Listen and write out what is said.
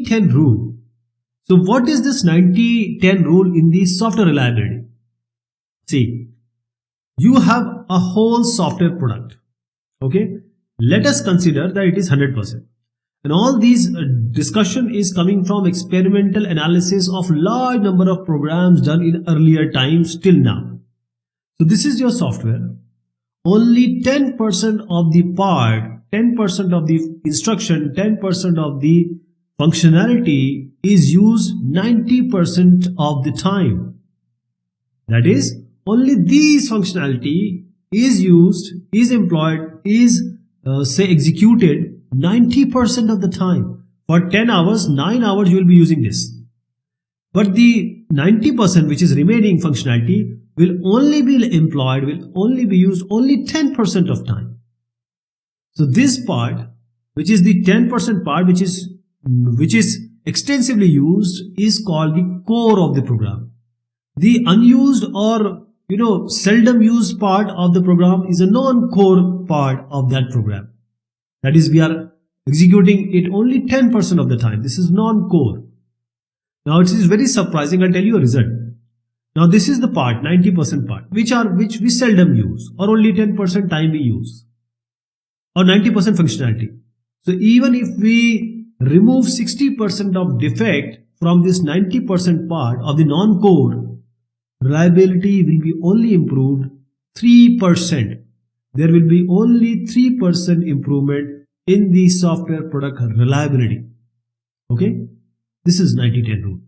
90-10 rule. So what is this 90-10 rule in the software reliability? See, you have a whole software product. Okay, let us consider that it is 100%. And all these discussion is coming from experimental analysis of large number of programs done in earlier times till now. So this is your software. Only 10% of the part, 10% of the instruction, 10% of the functionality is used 90% of the time. That is, only these functionality is used, is employed, is executed 90% of the time. For 10 hours, 9 hours you will be using this. But the 90% which is remaining functionality will only be employed, will only be used only 10% of time. So this part, which is the 10% part which is extensively used, is called the core of the program. The unused or seldom used part of the program is a non-core part of that program. That is, we are executing it only 10% of the time. This is non-core. Now it is very surprising. I'll tell you a result. Now this is the part, 90% part, which we seldom use, or only 10% time we use, or 90% functionality. So even if we remove 60% of defect from this 90% part of the non-core, reliability will be only improved 3%. There will be only 3% improvement in the software product reliability. Okay, this is 90-10 rule.